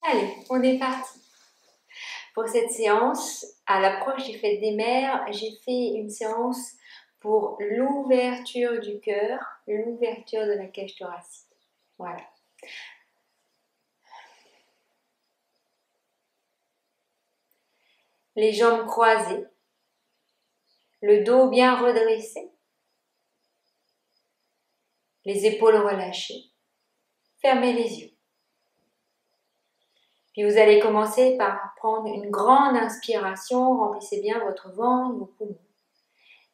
Allez, on est parti. Pour cette séance, à l'approche des fêtes des mères, j'ai fait une séance pour l'ouverture du cœur, l'ouverture de la cage thoracique. Voilà. Les jambes croisées, le dos bien redressé, les épaules relâchées, fermez les yeux. Puis vous allez commencer par prendre une grande inspiration, remplissez bien votre ventre, vos poumons.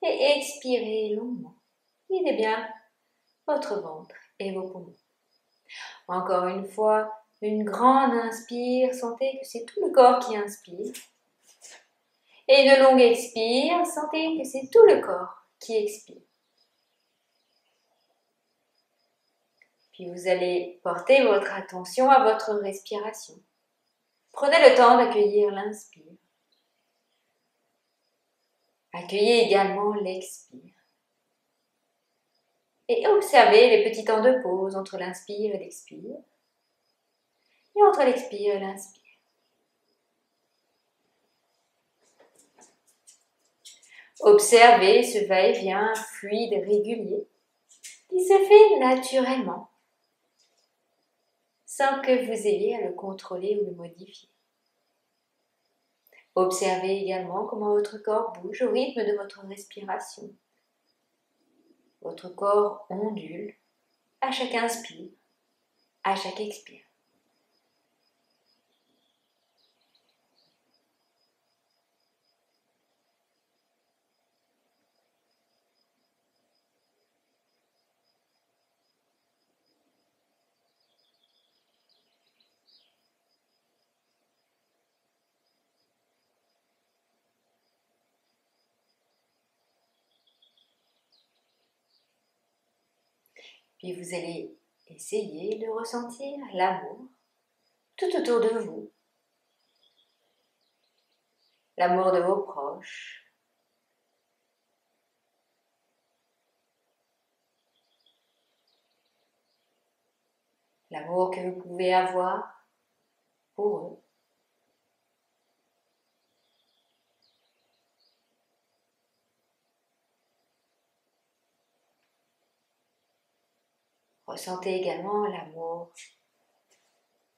Et expirez longuement. Videz bien votre ventre et vos poumons. Encore une fois, une grande inspire, sentez que c'est tout le corps qui inspire. Et une longue expire, sentez que c'est tout le corps qui expire. Puis vous allez porter votre attention à votre respiration. Prenez le temps d'accueillir l'inspire. Accueillez également l'expire. Et observez les petits temps de pause entre l'inspire et l'expire. Et entre l'expire et l'inspire. Observez ce va-et-vient fluide et régulier qui se fait naturellement, sans que vous ayez à le contrôler ou le modifier. Observez également comment votre corps bouge au rythme de votre respiration. Votre corps ondule à chaque inspire, à chaque expire. Puis vous allez essayer de ressentir l'amour tout autour de vous. L'amour de vos proches. L'amour que vous pouvez avoir pour eux. Ressentez également l'amour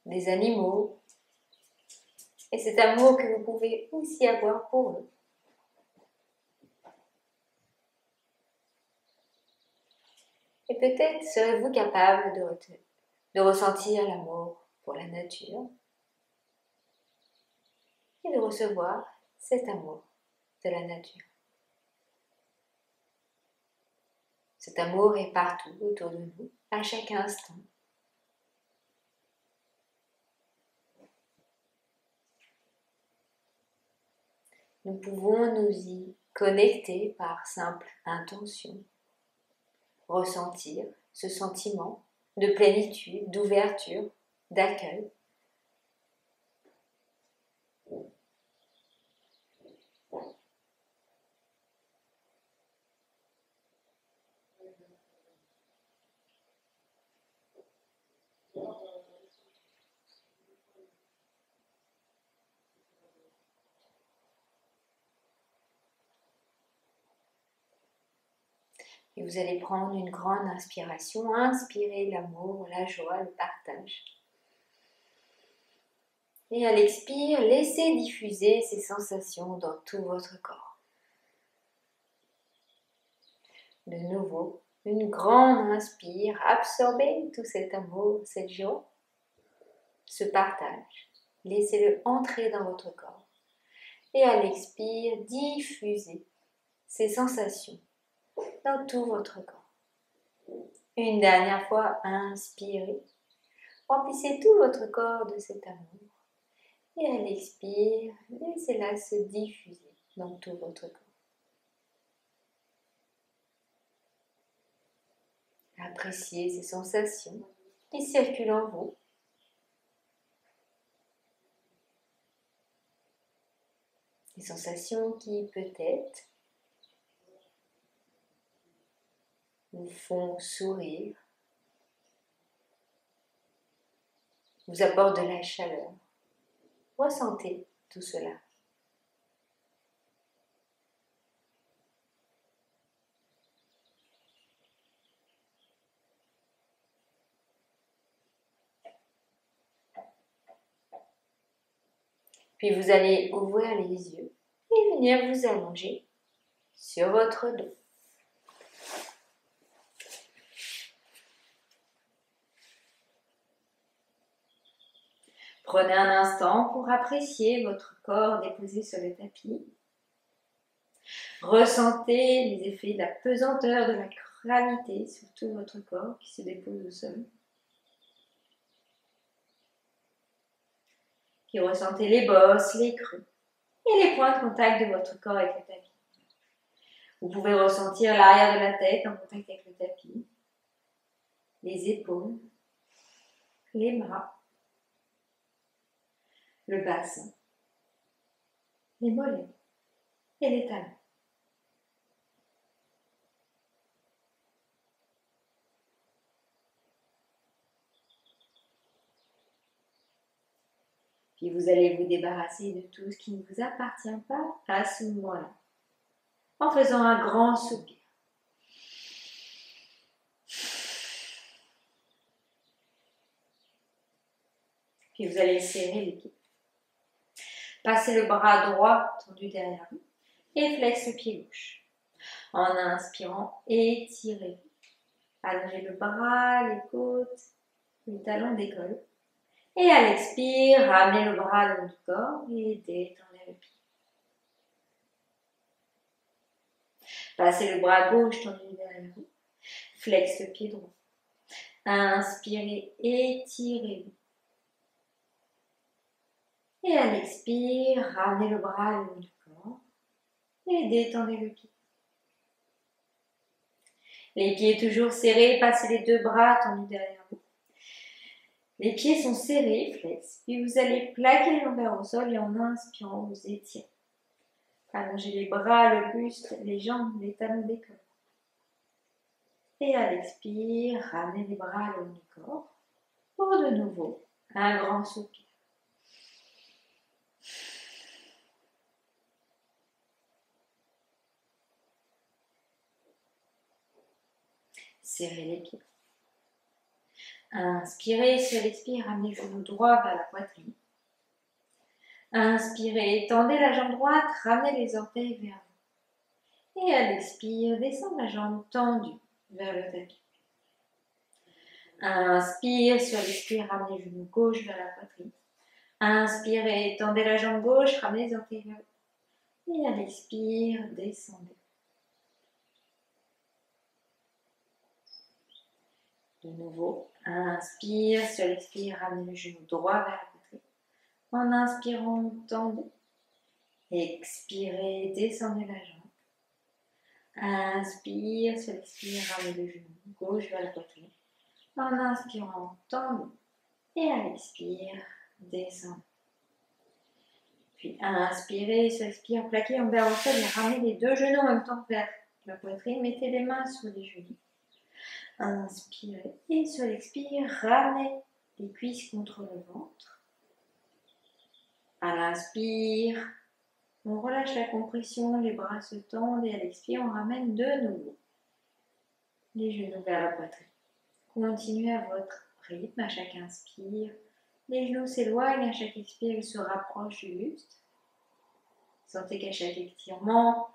des animaux et cet amour que vous pouvez aussi avoir pour eux. Et peut-être serez-vous capable de ressentir l'amour pour la nature et de recevoir cet amour de la nature. Cet amour est partout autour de nous, à chaque instant. Nous pouvons nous y connecter par simple intention, ressentir ce sentiment de plénitude, d'ouverture, d'accueil. Et vous allez prendre une grande inspiration, inspirez l'amour, la joie, le partage. Et à l'expire, laissez diffuser ces sensations dans tout votre corps. De nouveau, une grande inspire, absorbez tout cet amour, cette joie, ce partage. Laissez-le entrer dans votre corps. Et à l'expire, diffusez ces sensations dans tout votre corps. Une dernière fois, inspirez. Remplissez tout votre corps de cet amour. Et à l'expire, laissez-la se diffuser dans tout votre corps. Appréciez ces sensations qui circulent en vous. Des sensations qui peut-être vous font sourire, vous apportent de la chaleur. Ressentez tout cela. Puis vous allez ouvrir les yeux et venir vous allonger sur votre dos. Prenez un instant pour apprécier votre corps déposé sur le tapis. Ressentez les effets de la pesanteur de la gravité sur tout votre corps qui se dépose au sol. Puis ressentez les bosses, les creux et les points de contact de votre corps avec le tapis. Vous pouvez ressentir l'arrière de la tête en contact avec le tapis, les épaules, les bras, le bassin, les mollets et les talons. Puis vous allez vous débarrasser de tout ce qui ne vous appartient pas à ce moment-là, en faisant un grand soupir. Puis vous allez serrer les pieds. Passez le bras droit tendu derrière vous et flex le pied gauche. En inspirant, étirez. Allongez le bras, les côtes, les talons décollent. Et à l'expire, ramenez le bras le long du corps et détendez le pied. Passez le bras gauche tendu derrière vous. Flex le pied droit. Inspirez, étirez-vous. Et à l'expire, ramenez le bras le long du corps et détendez le pied. Les pieds toujours serrés, passez les deux bras tendus derrière vous. Les pieds sont serrés, flex, puis vous allez plaquer les lombaires au sol et en inspirant, vous étirez. Allongez les bras, le buste, les jambes, les talons décollent. Et à l'expire, ramenez les bras le long du corps pour de nouveau un grand soupir. Serrez les pieds. Inspirez, sur l'expire, ramenez le genou droit vers la poitrine. Inspirez, étendez la jambe droite, ramenez les orteils vers vous. Et à l'expire, descendez la jambe tendue vers le tapis. Inspire, sur l'expire, ramenez le genou gauche vers la poitrine. Inspirez, étendez la jambe gauche, ramenez les orteils vers vous. Et à l'expire, descendez. De nouveau, inspire, sur l'expire, ramenez le genou droit vers la poitrine. En inspirant, tendez. Expirez, descendez la jambe. Inspire, sur l'expire, ramenez le genou gauche vers la poitrine. En inspirant, tendez. Et à l'expire, descendez. Puis inspirez, sur l'expire, plaquez en vers au sol et ramenez les deux genoux en même temps vers la poitrine. Mettez les mains sous les genoux. Inspirez et sur l'expire, ramenez les cuisses contre le ventre. À l'inspire, on relâche la compression, les bras se tendent et à l'expire, on ramène de nouveau les genoux vers la poitrine. Continuez à votre rythme, à chaque inspire. Les genoux s'éloignent, à chaque expire, ils se rapprochent du buste. Sentez qu'à chaque étirement,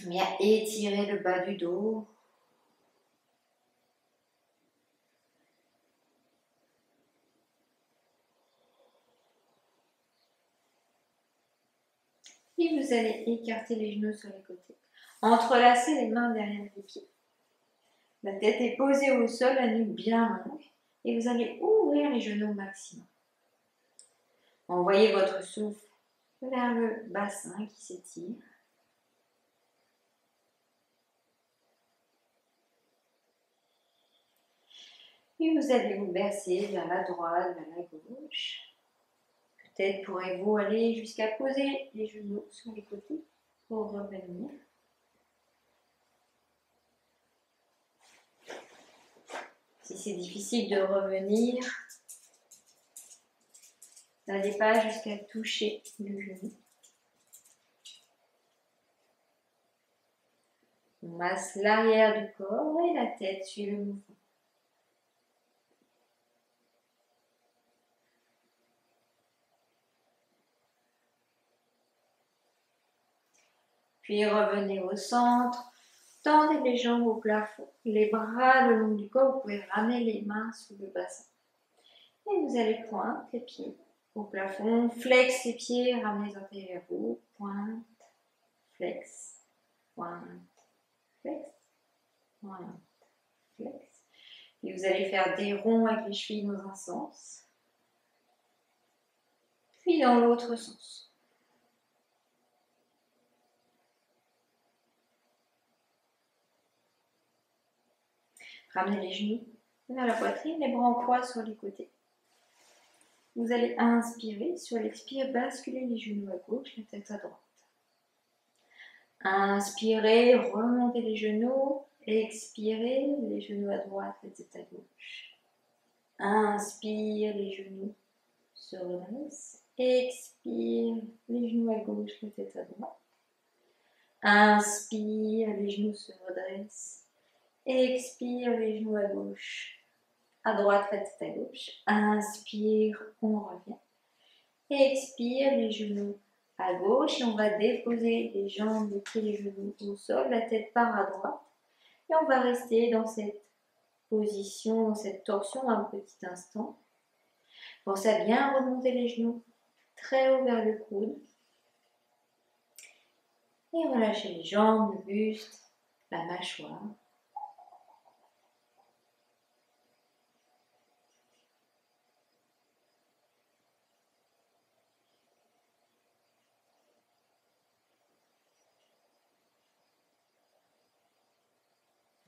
bien étirez le bas du dos. Et vous allez écarter les genoux sur les côtés. Entrelacez les mains derrière les pieds. La tête est posée au sol, la nuque bien longue. Et vous allez ouvrir les genoux au maximum. Envoyez votre souffle vers le bassin qui s'étire. Et vous allez vous verser vers la droite, vers la gauche. Peut-être pourrez-vous aller jusqu'à poser les genoux sur les côtés pour revenir. Si c'est difficile de revenir, N'allez pas jusqu'à toucher le genou. On masse l'arrière du corps et la tête suit le mouvement. Puis revenez au centre, tendez les jambes au plafond, les bras le long du corps, vous pouvez ramener les mains sous le bassin. Et vous allez pointe les pieds au plafond, flex les pieds, ramenez les orteils vers vous, pointe, flex, pointe, flex, pointe, flex. Et vous allez faire des ronds avec les chevilles dans un sens, puis dans l'autre sens. Ramenez les genoux vers la poitrine, les bras en croix sur les côtés. Vous allez inspirer, sur l'expire, basculer les genoux à gauche, la tête à droite. Inspirez, remontez les genoux, expirez, les genoux à droite, la tête à gauche. Inspire, les genoux se redressent. Expire, les genoux à gauche, la tête à droite. Inspire, les genoux se redressent. Expire, les genoux à gauche, à droite, la tête à gauche. Inspire, on revient. Expire, les genoux à gauche et on va déposer les jambes, les pieds, les genoux au sol, la tête part à droite. Et on va rester dans cette position, dans cette torsion un petit instant. Pensez à bien remonter les genoux très haut vers le coude. Et relâchez les jambes, le buste, la mâchoire.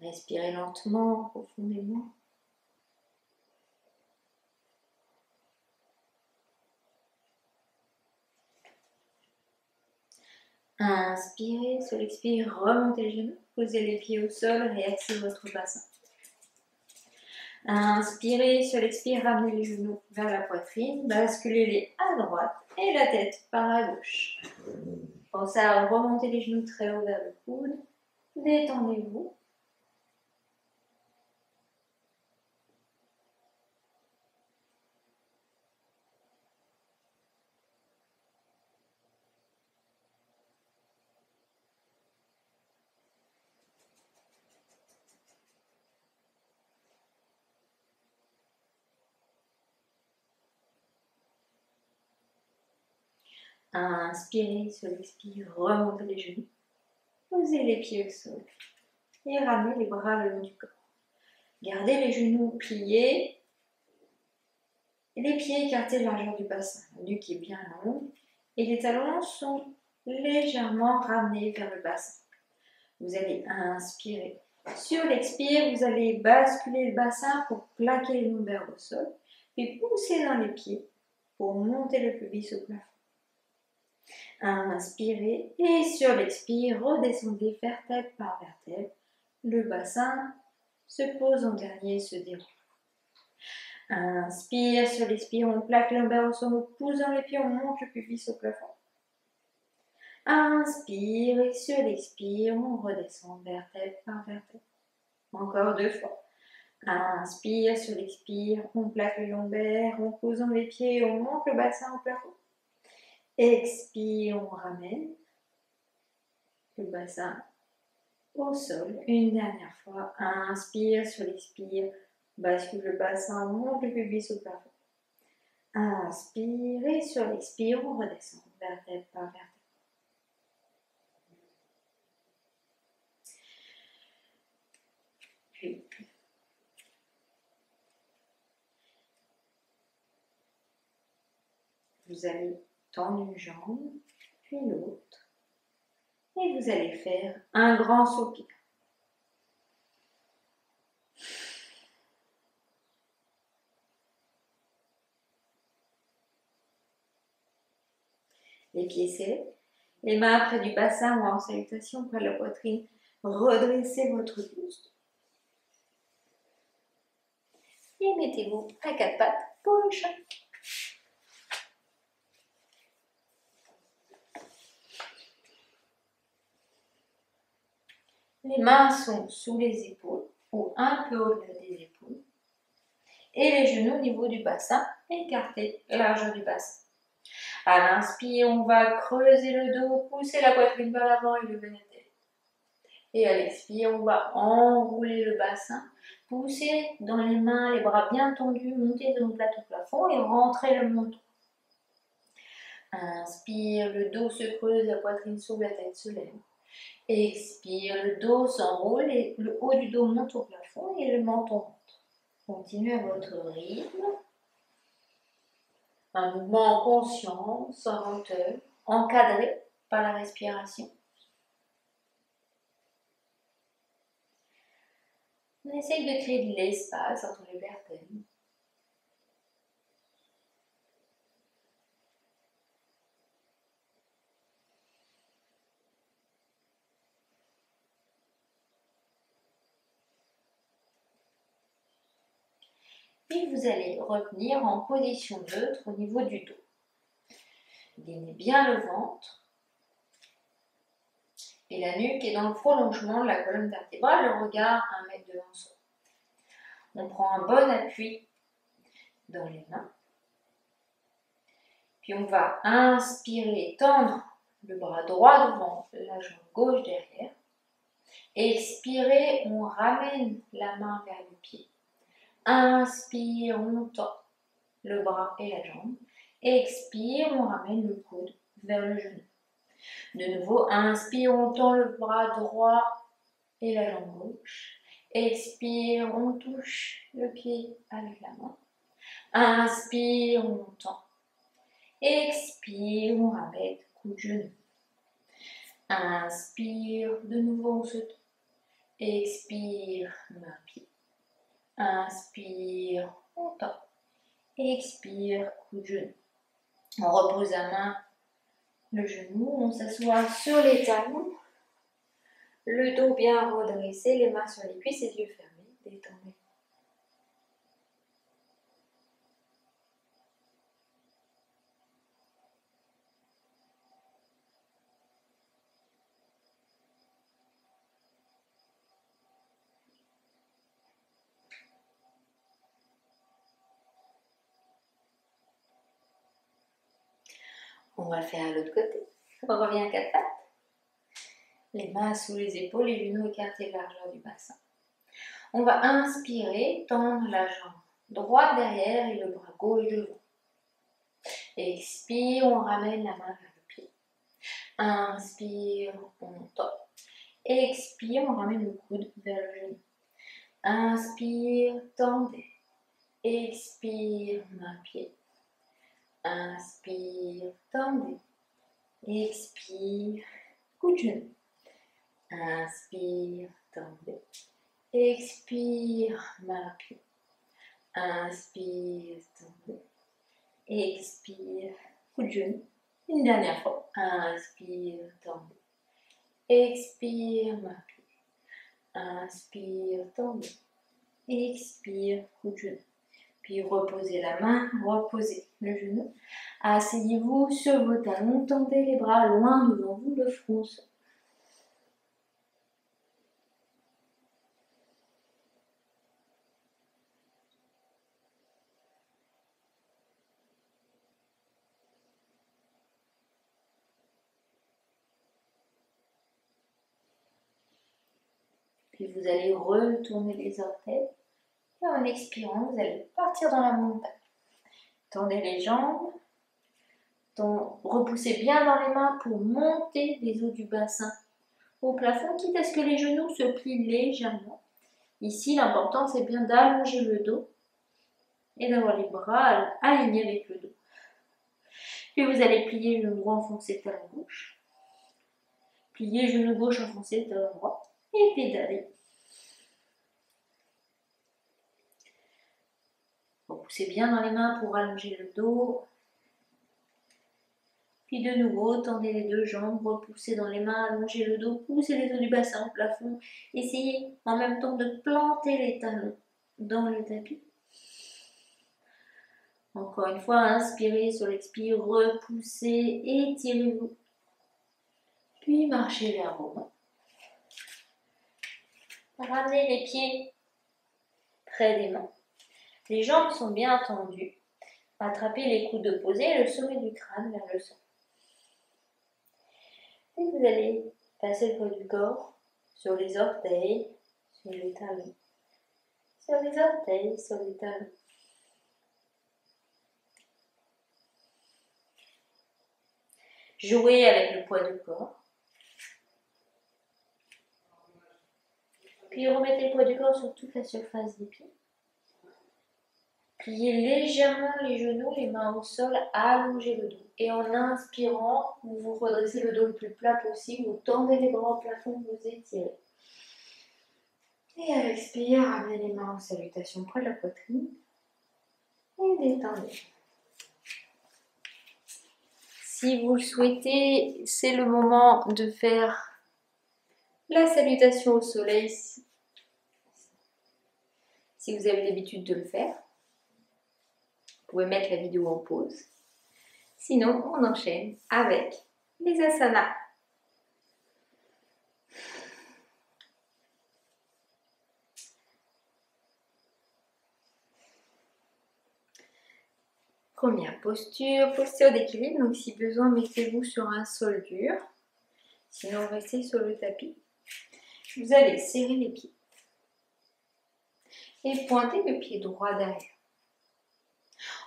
Respirez lentement, profondément. Inspirez, sur l'expire, remontez les genoux, posez les pieds au sol, réaxez votre bassin. Inspirez, sur l'expire, ramenez les genoux vers la poitrine, basculez-les à droite et la tête par à gauche. Pensez à remonter les genoux très haut vers le coude, détendez-vous. Inspirez, sur l'expire, remontez les genoux, posez les pieds au sol et ramenez les bras le long du corps. Gardez les genoux pliés et les pieds écartés de la largeur du bassin. La nuque est bien longue et les talons sont légèrement ramenés vers le bassin. Vous allez inspirer. Sur l'expire, vous allez basculer le bassin pour plaquer les lombaires au sol, puis pousser dans les pieds pour monter le pubis au plafond. Inspirez et sur l'expire, redescendez vertèbre par vertèbre. Le bassin se pose en dernier, se déroule. Inspire, sur l'expire, on plaque les lombaires au sol, on pousse dans les pieds, on monte le pubis au plafond. Inspire et sur l'expire, on redescend vertèbre par vertèbre. Encore 2 fois. Inspire, sur l'expire, on plaque les lombaires, on pose dans les pieds, on monte le bassin au plafond. Expire, on ramène le bassin au sol. Une dernière fois. Inspire, sur l'expire, bascule le bassin, on monte le pubis au plafond. Inspire et sur l'expire, on redescend vertèbre par vertèbre. Puis, vous allez tendre une jambe, puis l'autre, et vous allez faire un grand soupir. Les pieds serrés, les mains près du bassin ou en salutation près de la poitrine. Redressez votre buste. Et mettez-vous à 4 pattes pour le chat. Les mains sont sous les épaules ou un peu au-delà des épaules. Et les genoux au niveau du bassin, écartés, largeur du bassin. À l'inspire, on va creuser le dos, pousser la poitrine vers l'avant et lever la tête. Et à l'expire, on va enrouler le bassin, pousser dans les mains, les bras bien tendus, monter de nos plateaux plafond et rentrer le menton. Inspire, le dos se creuse, la poitrine s'ouvre, la tête se lève. Expire, le dos s'enroule et le haut du dos monte au plafond et le menton monte. Continuez à votre rythme. Un mouvement en conscience, sans lenteur, encadré par la respiration. On essaye de créer de l'espace entre les vertèbres. Puis vous allez revenir en position neutre au niveau du dos. Gainez bien le ventre. Et la nuque est dans le prolongement de la colonne vertébrale, le regard 1 mètre devant soi. On prend un bon appui dans les mains. Puis on va inspirer, tendre le bras droit devant, la jambe gauche derrière. Expirez, on ramène la main vers le pied. Inspire, on tend le bras et la jambe. Expire, on ramène le coude vers le genou. De nouveau, inspire, on tend le bras droit et la jambe gauche. Expire, on touche le pied avec la main. Inspire, on tend. Expire, on ramène coude genou. Inspire, de nouveau on se tend. Expire, main pied. Inspire, on tend. Expire, coude genou. On repose la main, le genou, on s'assoit sur les talons. Le dos bien redressé, les mains sur les cuisses et les yeux fermés, détendez. On va le faire à l'autre côté. On revient à 4 pattes. Les mains sous les épaules, les genoux écartés largeur du bassin. On va inspirer, tendre la jambe droite derrière et le bras gauche devant. Expire, on ramène la main vers le pied. Inspire, on tend. Expire, on ramène le coude vers le genou. Inspire, tendez. Expire, main-pied. Inspire, tendez. Expire, coude genou. Inspire, tendez. Expire, main-pied. Inspire, tendez. Expire, coude genou. Une dernière fois. Inspire, tendez. Expire, main-pied. Inspire, tendez. Expire, coude genou. Puis reposez la main, reposez le genou. Asseyez-vous sur vos talons, tendez les bras loin devant vous, le front. Puis vous allez retourner les orteils. Et en expirant, vous allez partir dans la montagne. Tendez les jambes. Repoussez bien dans les mains pour monter les os du bassin au plafond, quitte à ce que les genoux se plient légèrement. Ici, l'important, c'est bien d'allonger le dos et d'avoir les bras alignés avec le dos. Puis vous allez plier le genou droit, enfoncer le talon gauche. Plier le genou gauche, enfoncer le talon droit. Et pédaler. Repoussez bien dans les mains pour allonger le dos. Puis de nouveau, tendez les deux jambes, repoussez dans les mains, allongez le dos, poussez les os du bassin au plafond. Essayez en même temps de planter les talons dans le tapis. Encore une fois, inspirez sur l'expire, repoussez, étirez-vous. Puis marchez vers vos mains. Ramenez les pieds près des mains. Les jambes sont bien tendues. Attrapez les coudes opposés et le sommet du crâne vers le sol. Et vous allez passer le poids du corps sur les orteils, sur les talons. Sur les orteils, sur les talons. Jouez avec le poids du corps. Puis remettez le poids du corps sur toute la surface des pieds. Pliez légèrement les genoux, les mains au sol, allongez le dos. Et en inspirant, vous redressez le dos le plus plat possible, vous tendez les bras au plafond, vous étirez. Et à l'expire, ramenez les mains en salutation près de la poitrine et détendez. Si vous le souhaitez, c'est le moment de faire la salutation au soleil. Si vous avez l'habitude de le faire, vous pouvez mettre la vidéo en pause. Sinon, on enchaîne avec les asanas. Première posture, posture d'équilibre. Donc si besoin, mettez-vous sur un sol dur. Sinon, restez sur le tapis. Vous allez serrer les pieds. Et pointez le pied droit derrière.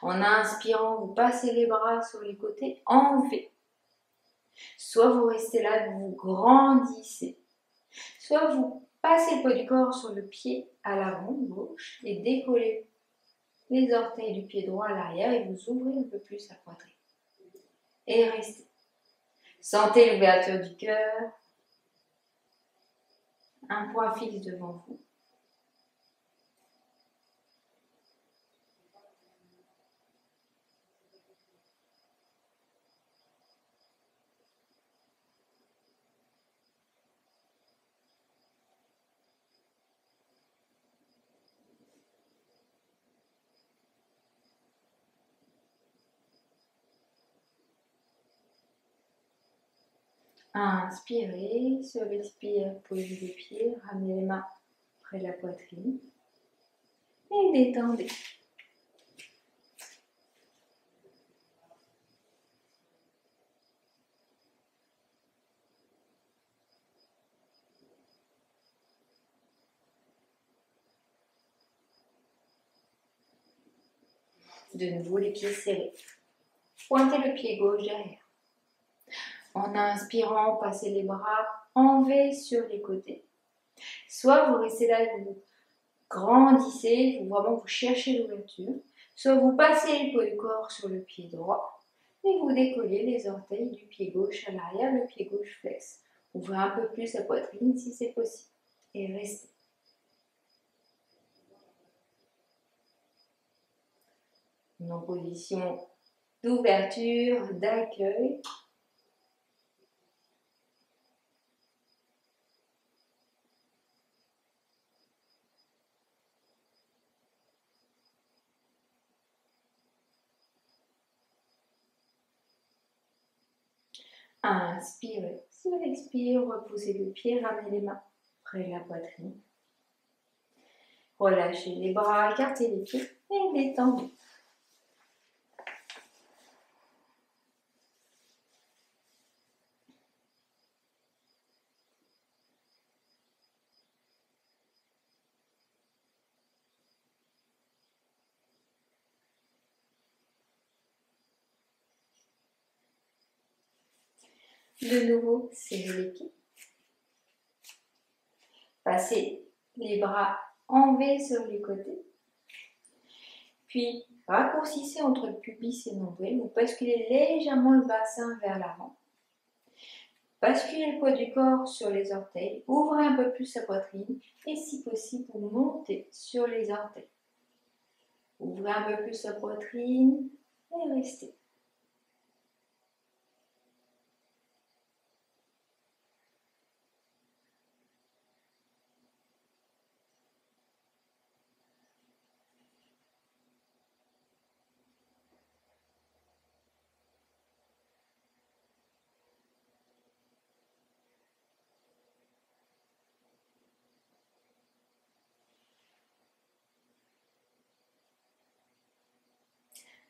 En inspirant, vous passez les bras sur les côtés, enlevez. Soit vous restez là, vous grandissez. Soit vous passez le poids du corps sur le pied à l'avant, gauche, et décollez les orteils du pied droit à l'arrière et vous ouvrez un peu plus la poitrine. Et restez. Sentez l'ouverture du cœur. Un point fixe devant vous. Inspirez, sur l'expire, posez les pieds, ramenez les mains près de la poitrine et détendez. De nouveau les pieds serrés. Pointez le pied gauche derrière. En inspirant, passez les bras en V sur les côtés. Soit vous restez là et vous grandissez, vous cherchez l'ouverture. Soit vous passez le poids du corps sur le pied droit et vous décollez les orteils du pied gauche à l'arrière, le pied gauche flex. Ouvrez un peu plus la poitrine si c'est possible et restez. En position d'ouverture, d'accueil. Inspirez. Sur l'expire, repoussez le pied, ramenez les mains près de la poitrine. Relâchez les bras, écartez les pieds et détendez. De nouveau, serrez les pieds. Passez les bras en V sur les côtés. Puis, raccourcissez entre le pubis et le nombril. Vous basculez légèrement le bassin vers l'avant. Basculez le poids du corps sur les orteils. Ouvrez un peu plus la poitrine. Et si possible, vous montez sur les orteils. Ouvrez un peu plus la poitrine et restez.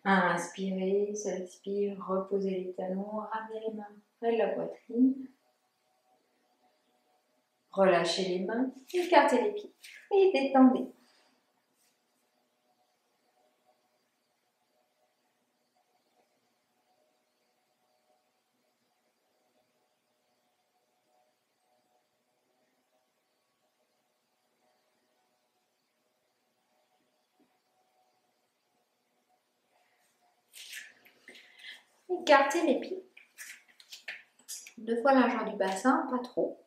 Inspirez, seul expire, reposez les talons, ramenez les mains près de la poitrine. Relâchez les mains, écartez les pieds et détendez. Écartez les pieds. 2 fois la largeur du bassin, pas trop.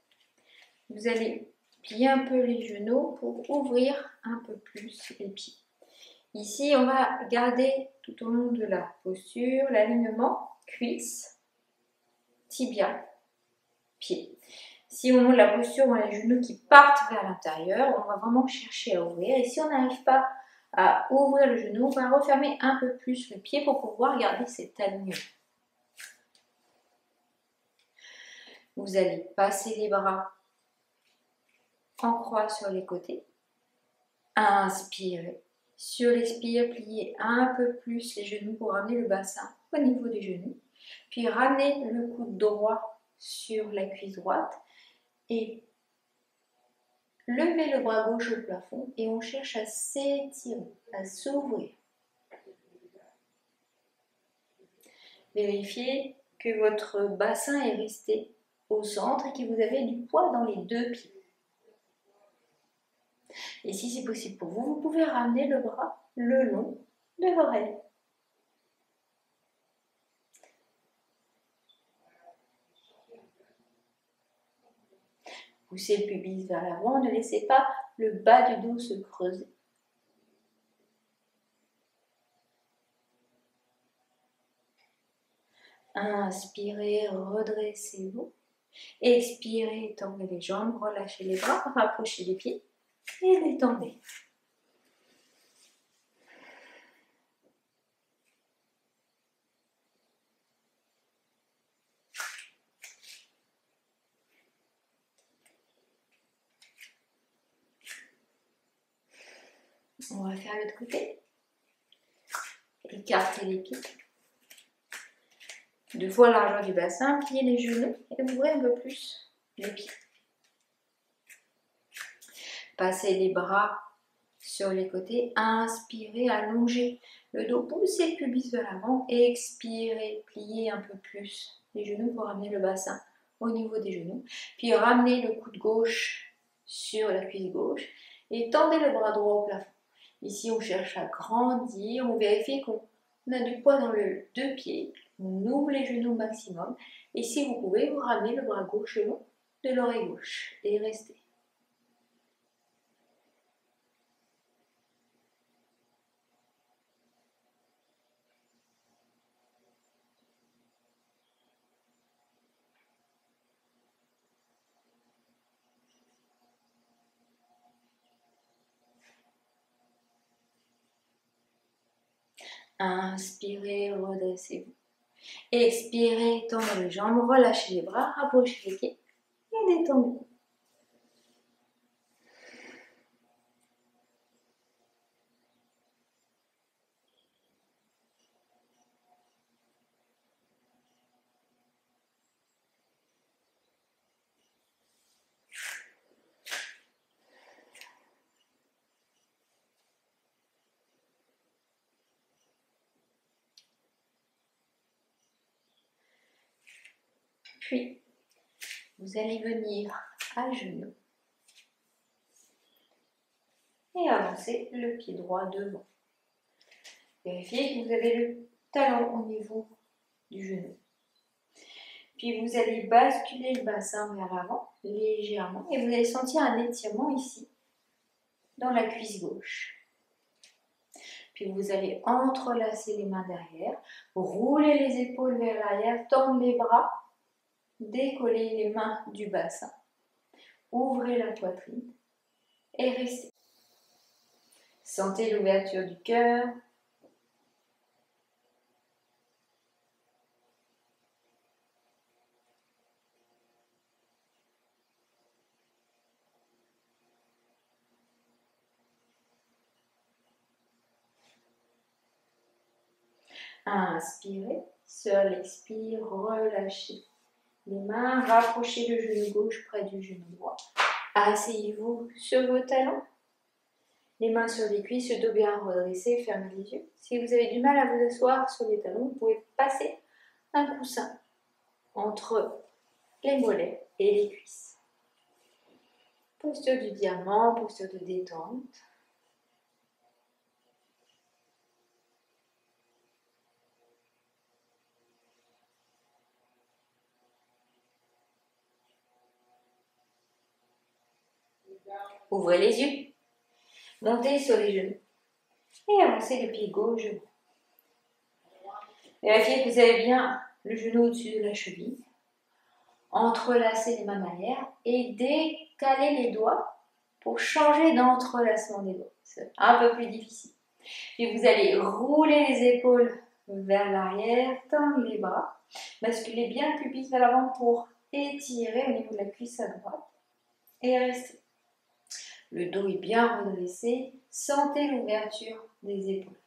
Vous allez plier un peu les genoux pour ouvrir un peu plus les pieds. Ici, on va garder tout au long de la posture l'alignement cuisse, tibia, pied. Si au moment de la posture, on a les genoux qui partent vers l'intérieur, on va vraiment chercher à ouvrir. Et si on n'arrive pas à ouvrir le genou, on va refermer un peu plus le pied pour pouvoir garder cet alignement. Vous allez passer les bras en croix sur les côtés. Inspirez. Sur l'expire, pliez un peu plus les genoux pour ramener le bassin au niveau des genoux. Puis ramenez le coude droit sur la cuisse droite et levez le bras gauche au plafond et on cherche à s'étirer, à s'ouvrir. Vérifiez que votre bassin est resté au centre et que vous avez du poids dans les 2 pieds. Et si c'est possible pour vous, vous pouvez ramener le bras le long de l'oreille. Poussez le pubis vers l'avant, ne laissez pas le bas du dos se creuser. Inspirez, redressez-vous. Expirez, tendez les jambes, relâchez les bras, rapprochez les pieds et détendez. On va faire l'autre côté. Écartez les pieds. 2 fois la largeur du bassin, pliez les genoux et ouvrez un peu plus les pieds. Passez les bras sur les côtés. Inspirez, allongez le dos, poussez le pubis vers l'avant. Expirez, pliez un peu plus les genoux pour ramener le bassin au niveau des genoux. Puis ramenez le coude gauche sur la cuisse gauche et tendez le bras droit au plafond. Ici, on cherche à grandir, on vérifie qu'on a du poids dans les 2 pieds, on ouvre les genoux au maximum. Et si vous pouvez, vous ramenez le bras gauche le long de l'oreille gauche et restez. Inspirez, redressez-vous. Expirez, tendez les jambes, relâchez les bras, rapprochez les pieds et détendez. Puis, vous allez venir à genoux et avancer le pied droit devant. Vérifiez que vous avez le talon au niveau du genou. Puis vous allez basculer le bassin vers l'avant légèrement et vous allez sentir un étirement ici dans la cuisse gauche. Puis vous allez entrelacer les mains derrière, rouler les épaules vers l'arrière, tendre les bras, décoller les mains du bassin, ouvrez la poitrine et restez. Sentez l'ouverture du cœur. Inspirez, sur l'expire, relâchez les mains, rapprochez le genou gauche près du genou droit. Asseyez-vous sur vos talons, les mains sur les cuisses, le dos bien redressé, fermez les yeux. Si vous avez du mal à vous asseoir sur les talons, vous pouvez passer un coussin entre les mollets et les cuisses. Posture du diamant, posture de détente. Ouvrez les yeux, montez sur les genoux et avancez le pied gauche. Vérifiez que vous avez bien le genou au-dessus de la cheville. Entrelacez les mains derrière et décalez les doigts pour changer d'entrelacement des doigts. C'est un peu plus difficile. Puis vous allez rouler les épaules vers l'arrière, tendre les bras, basculez bien le pubis vers l'avant pour étirer au niveau de la cuisse à droite et restez. Le dos est bien redressé, sentez l'ouverture des épaules.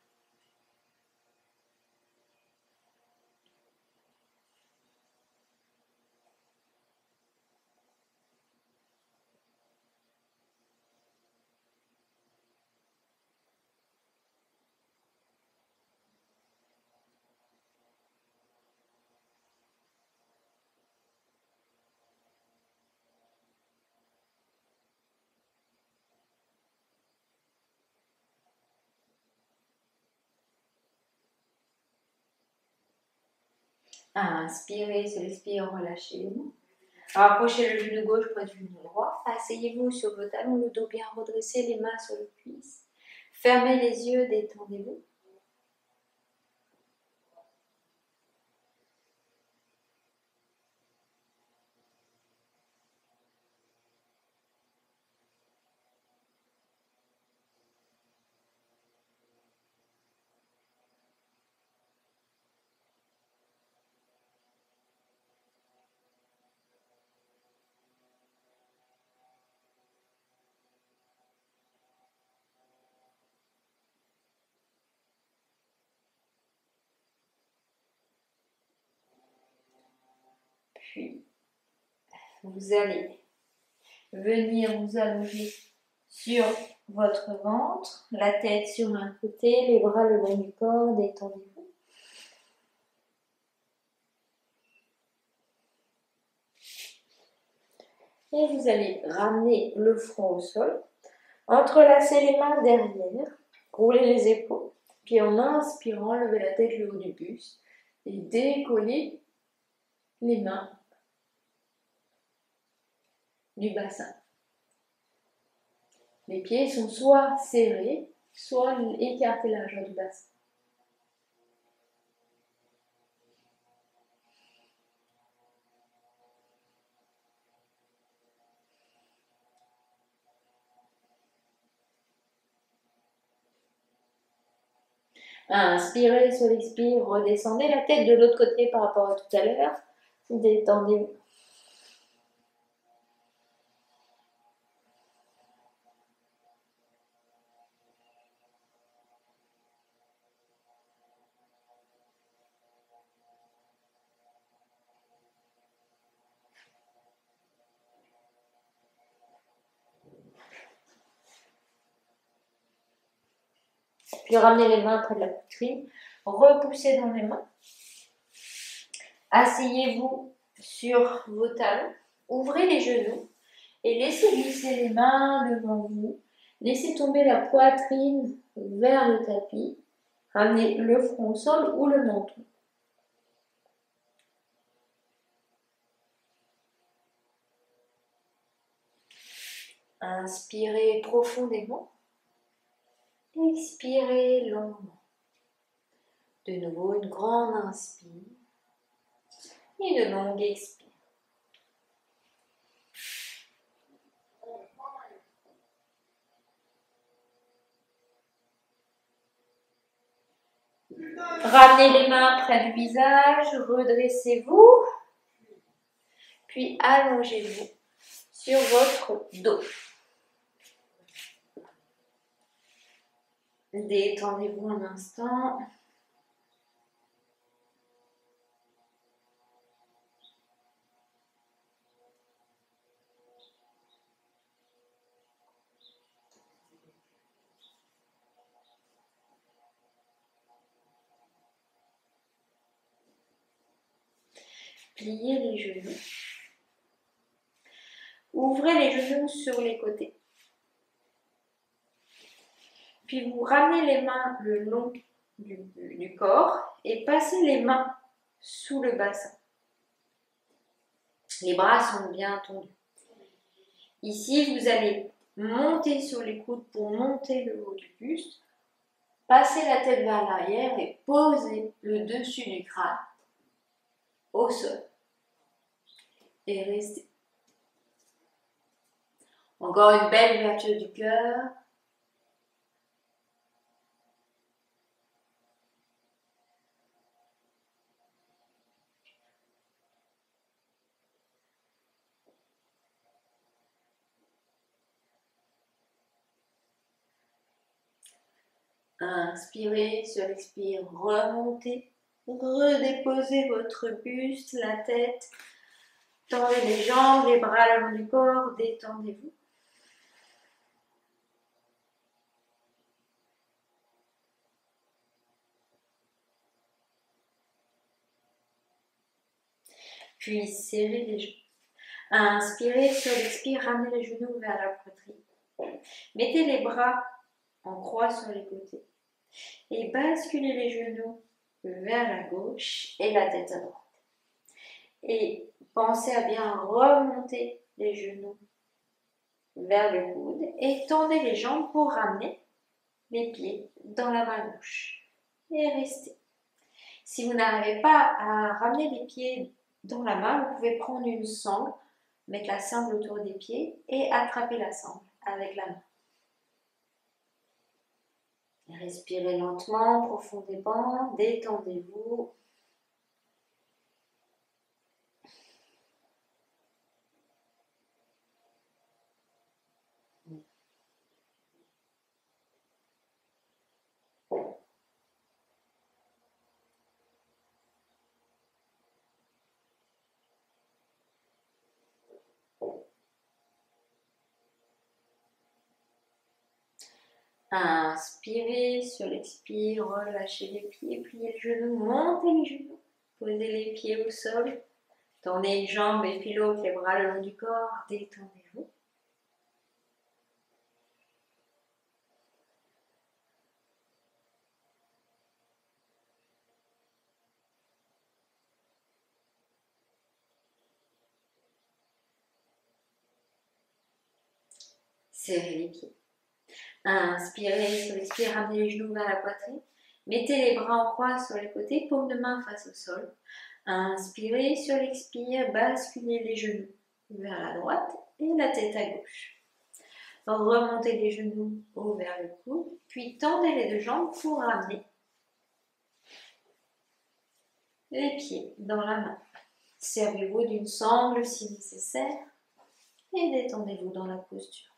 Inspirez, sur l'expire, relâchez les mains. Rapprochez le genou gauche près du genou droit. Asseyez-vous sur vos talons, le dos bien redressé, les mains sur les cuisses. Fermez les yeux, détendez-vous. Puis, vous allez venir vous allonger sur votre ventre, la tête sur un côté, les bras le long du corps, détendez-vous. Et vous allez ramener le front au sol, entrelacer les mains derrière, rouler les épaules, puis en inspirant, levez la tête le haut du buste et décoller les mains du bassin. Les pieds sont soit serrés, soit écartés largeur du bassin. Inspirez sur l'expire, redescendez la tête de l'autre côté par rapport à tout à l'heure. Détendez-vous. Puis ramenez les mains près de la poitrine, repoussez dans les mains. Asseyez-vous sur vos talons, ouvrez les genoux et laissez glisser les mains devant vous. Laissez tomber la poitrine vers le tapis. Ramenez le front au sol ou le menton. Inspirez profondément. Expirez longuement. De nouveau, une grande inspire et une longue expire. Ramenez les mains près du visage, redressez-vous, puis allongez-vous sur votre dos. Détendez-vous un instant. pliez les genoux. Ouvrez les genoux sur les côtés. Puis vous ramenez les mains le long du corps et passez les mains sous le bassin. Les bras sont bien tendus. Ici, vous allez monter sur les coudes pour monter le haut du buste. Passez la tête vers l'arrière et posez le dessus du crâne au sol. Et restez. Encore une belle ouverture du cœur. Inspirez, sur l'expire, remontez, redéposez votre buste, la tête, tendez les jambes, les bras le long du corps, détendez-vous. Puis serrez les genoux. Inspirez, sur l'expire, ramenez les genoux vers la poitrine. Mettez les bras en croix sur les côtés et basculez les genoux vers la gauche et la tête à droite. Et pensez à bien remonter les genoux vers le coude et tendez les jambes pour ramener les pieds dans la main gauche. Et restez. Si vous n'arrivez pas à ramener les pieds dans la main, vous pouvez prendre une sangle, mettre la sangle autour des pieds et attraper la sangle avec la main. Respirez lentement, profondément, détendez-vous. Inspirez, sur l'expire, relâchez les pieds, pliez les genoux, montez les genoux, posez les pieds au sol, tendez une jambe et puis l'autre, les bras le long du corps, détendez-vous. Serrez les pieds. Inspirez, sur l'expire, ramenez les genoux vers la poitrine. Mettez les bras en croix sur les côtés, paume de main face au sol. Inspirez, sur l'expire, basculez les genoux vers la droite et la tête à gauche. Remontez les genoux haut vers le coude, puis tendez les deux jambes pour ramener les pieds dans la main. Servez-vous d'une sangle si nécessaire et détendez-vous dans la posture.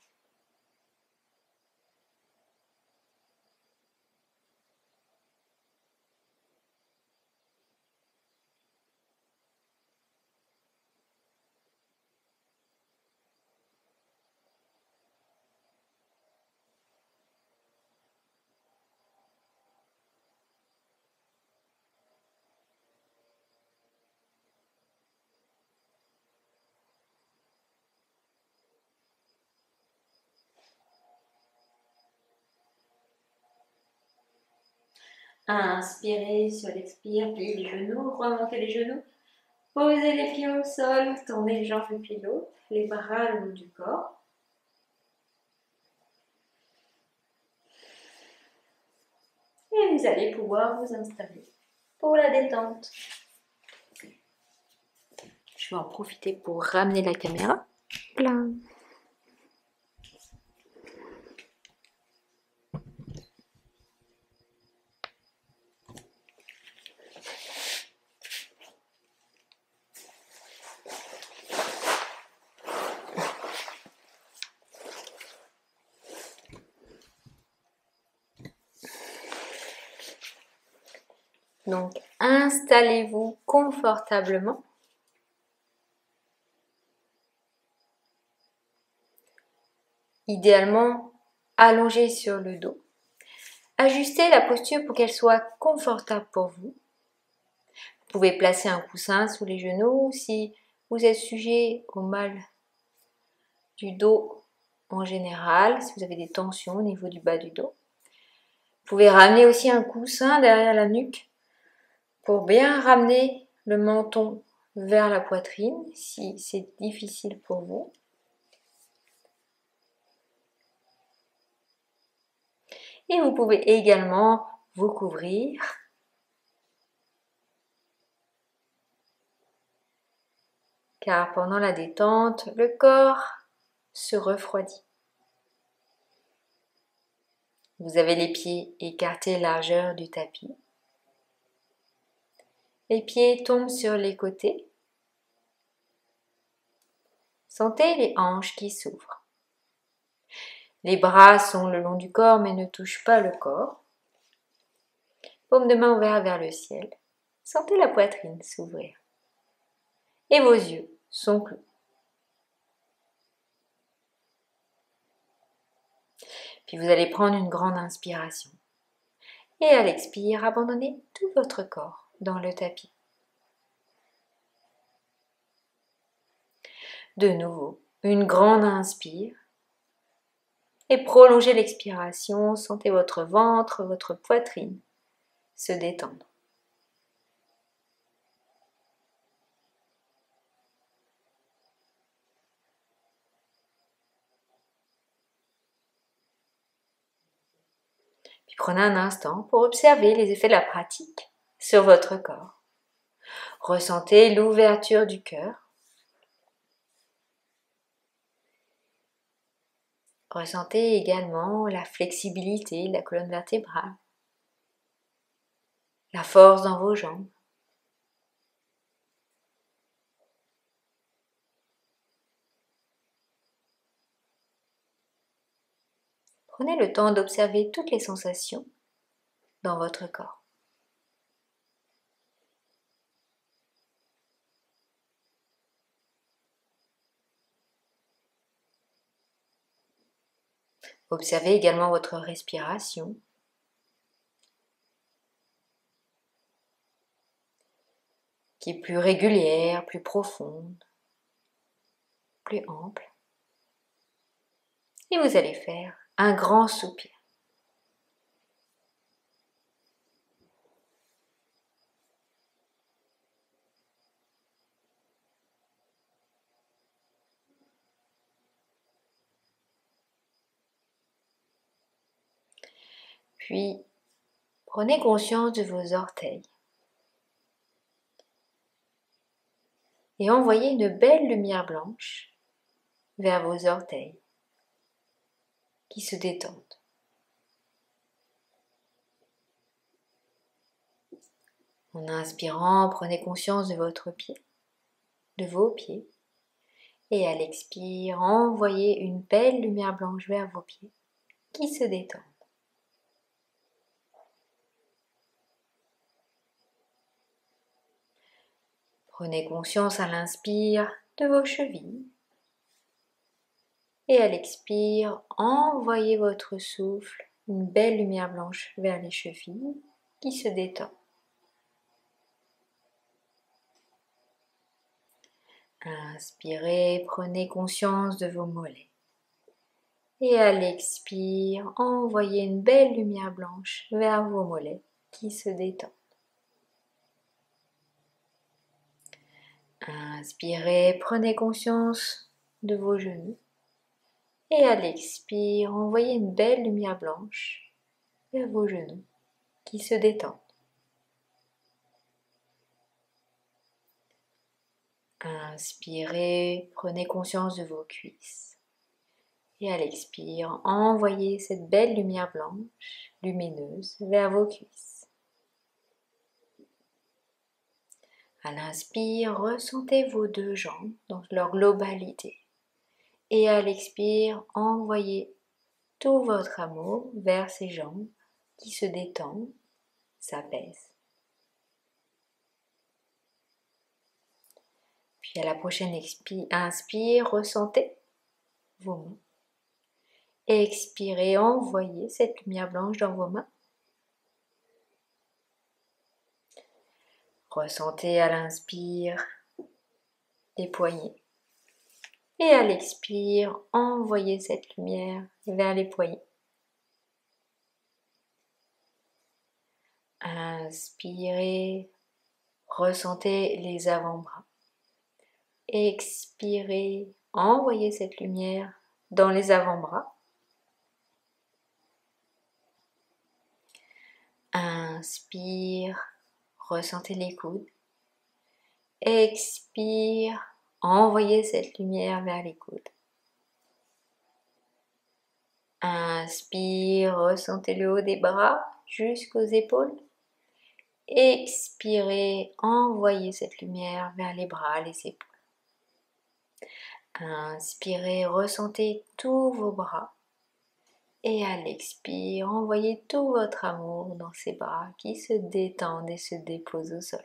Inspirez, sur l'expire, pliez les genoux, remontez les genoux, posez les pieds au sol, tournez les jambes l'une puis l'autre, les bras le long du corps. Et vous allez pouvoir vous installer pour la détente. Je vais en profiter pour ramener la caméra. Là. Donc, installez-vous confortablement. Idéalement, allongé sur le dos. Ajustez la posture pour qu'elle soit confortable pour vous. Vous pouvez placer un coussin sous les genoux si vous êtes sujet au mal du dos en général, si vous avez des tensions au niveau du bas du dos. Vous pouvez ramener aussi un coussin derrière la nuque pour bien ramener le menton vers la poitrine si c'est difficile pour vous. Et vous pouvez également vous couvrir car pendant la détente, le corps se refroidit. Vous avez les pieds écartés largeur du tapis. Les pieds tombent sur les côtés. Sentez les hanches qui s'ouvrent. Les bras sont le long du corps mais ne touchent pas le corps. Paume de main ouverte vers le ciel. Sentez la poitrine s'ouvrir. Et vos yeux sont clos. Puis vous allez prendre une grande inspiration. Et à l'expire, abandonnez tout votre corps dans le tapis. De nouveau, une grande inspire. Et prolongez l'expiration. Sentez votre ventre, votre poitrine se détendre. Puis prenez un instant pour observer les effets de la pratique sur votre corps. Ressentez l'ouverture du cœur. Ressentez également la flexibilité de la colonne vertébrale, la force dans vos jambes. Prenez le temps d'observer toutes les sensations dans votre corps. Observez également votre respiration. Qui est plus régulière, plus profonde, plus ample. Et vous allez faire un grand soupir. Puis, prenez conscience de vos orteils. Et envoyez une belle lumière blanche vers vos orteils qui se détendent. En inspirant, prenez conscience de votre pied, de vos pieds. Et à l'expire, envoyez une belle lumière blanche vers vos pieds qui se détendent. Prenez conscience à l'inspire de vos chevilles. Et à l'expire, envoyez votre souffle, une belle lumière blanche vers les chevilles qui se détendent. Inspirez, prenez conscience de vos mollets. Et à l'expire, envoyez une belle lumière blanche vers vos mollets qui se détendent. Inspirez, prenez conscience de vos genoux. Et à l'expire, envoyez une belle lumière blanche vers vos genoux qui se détendent. Inspirez, prenez conscience de vos cuisses. Et à l'expire, envoyez cette belle lumière blanche, lumineuse, vers vos cuisses. À l'inspire, ressentez vos deux jambes dans leur globalité. Et à l'expire, envoyez tout votre amour vers ces jambes qui se détendent, s'apaisent. Puis à la prochaine inspire, ressentez vos mains. Expirez, envoyez cette lumière blanche dans vos mains. Ressentez à l'inspire les poignets. Et à l'expire, envoyez cette lumière vers les poignets. Inspirez, ressentez les avant-bras. Expirez, envoyez cette lumière dans les avant-bras. Inspire, ressentez les coudes. Expire, envoyez cette lumière vers les coudes. Inspire, ressentez le haut des bras jusqu'aux épaules. Expirez, envoyez cette lumière vers les bras, les épaules. Inspirez, ressentez tous vos bras. Et à l'expire, envoyez tout votre amour dans ces bras qui se détendent et se déposent au sol.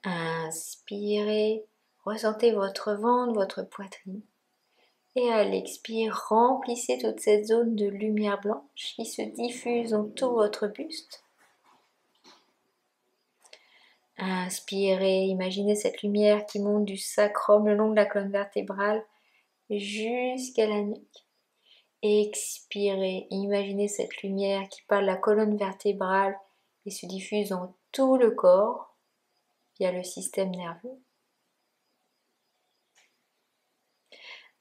Inspirez, ressentez votre ventre, votre poitrine. Et à l'expire, remplissez toute cette zone de lumière blanche qui se diffuse dans tout votre buste. Inspirez, imaginez cette lumière qui monte du sacrum le long de la colonne vertébrale jusqu'à la nuque. Expirez, imaginez cette lumière qui part de la colonne vertébrale et se diffuse dans tout le corps via le système nerveux.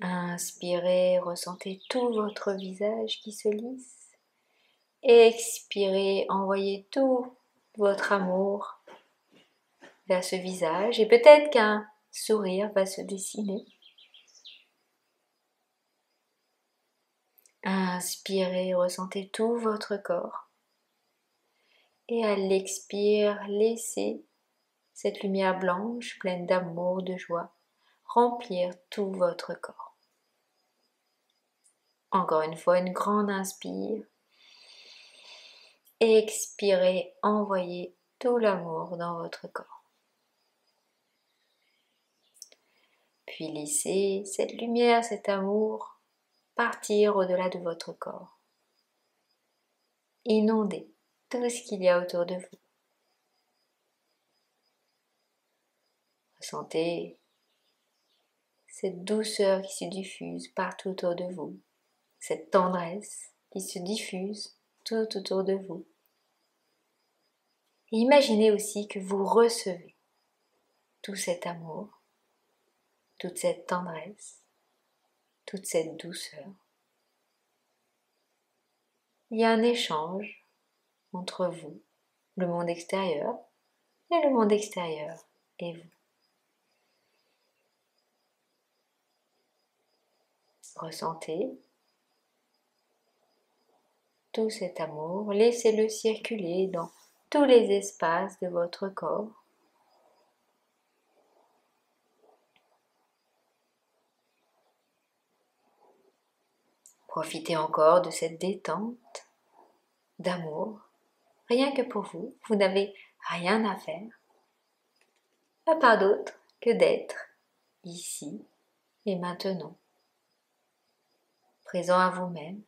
Inspirez, ressentez tout votre visage qui se lisse. Expirez, envoyez tout votre amour vers ce visage et peut-être qu'un sourire va se dessiner. Inspirez, ressentez tout votre corps. Et à l'expire, laissez cette lumière blanche pleine d'amour, de joie, remplir tout votre corps. Encore une fois, une grande inspire. Expirez, envoyez tout l'amour dans votre corps. Puis laissez cette lumière, cet amour partir au-delà de votre corps. Inondez tout ce qu'il y a autour de vous. Ressentez cette douceur qui se diffuse partout autour de vous, cette tendresse qui se diffuse tout autour de vous. Et imaginez aussi que vous recevez tout cet amour, toute cette tendresse, toute cette douceur. Il y a un échange entre vous, le monde extérieur, et le monde extérieur et vous. Ressentez tout cet amour, laissez-le circuler dans tous les espaces de votre corps. Profitez encore de cette détente, d'amour, rien que pour vous. Vous n'avez rien à faire, pas d'autre que d'être ici et maintenant, présent à vous-même,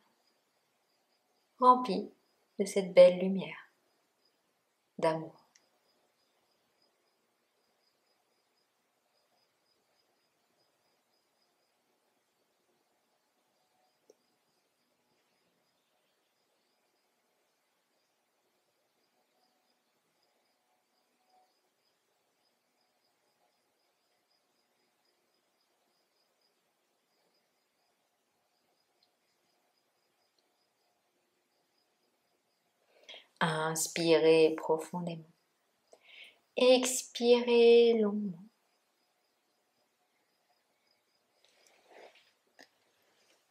rempli de cette belle lumière d'amour. Inspirez profondément. Expirez longuement.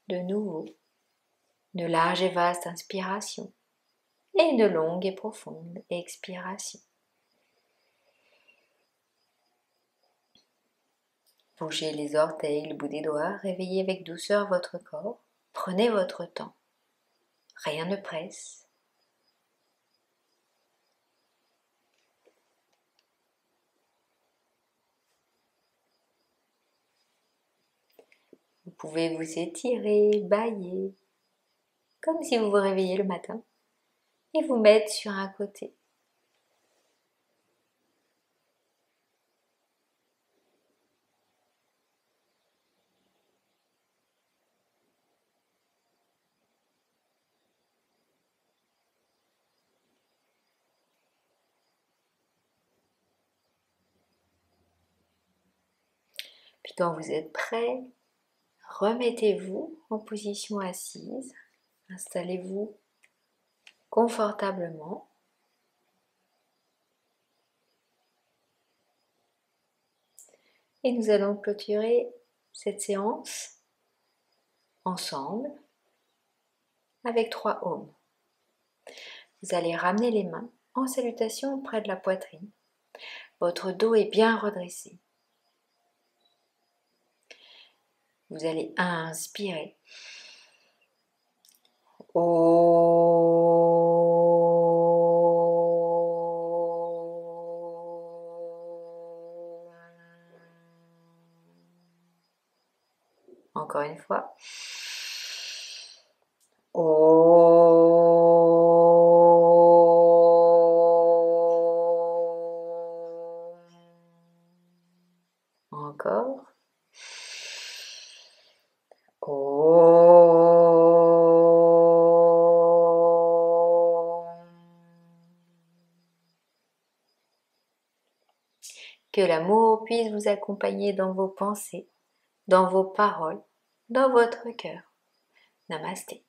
De nouveau, une large et vaste inspiration et une longue et profonde expiration. Bougez les orteils, le bout des doigts, réveillez avec douceur votre corps. Prenez votre temps. Rien ne presse. Vous pouvez vous étirer, bâiller, comme si vous vous réveillez le matin. et vous mettre sur un côté. Puis quand vous êtes prêt, remettez-vous en position assise, installez-vous confortablement. Et nous allons clôturer cette séance ensemble avec 3 Om. Vous allez ramener les mains en salutation près de la poitrine. Votre dos est bien redressé. Vous allez inspirer. Encore une fois. Encore. Que l'amour puisse vous accompagner dans vos pensées, dans vos paroles, dans votre cœur. Namasté.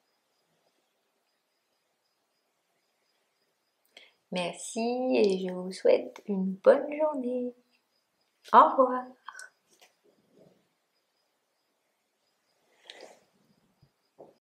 Merci et je vous souhaite une bonne journée. Au revoir.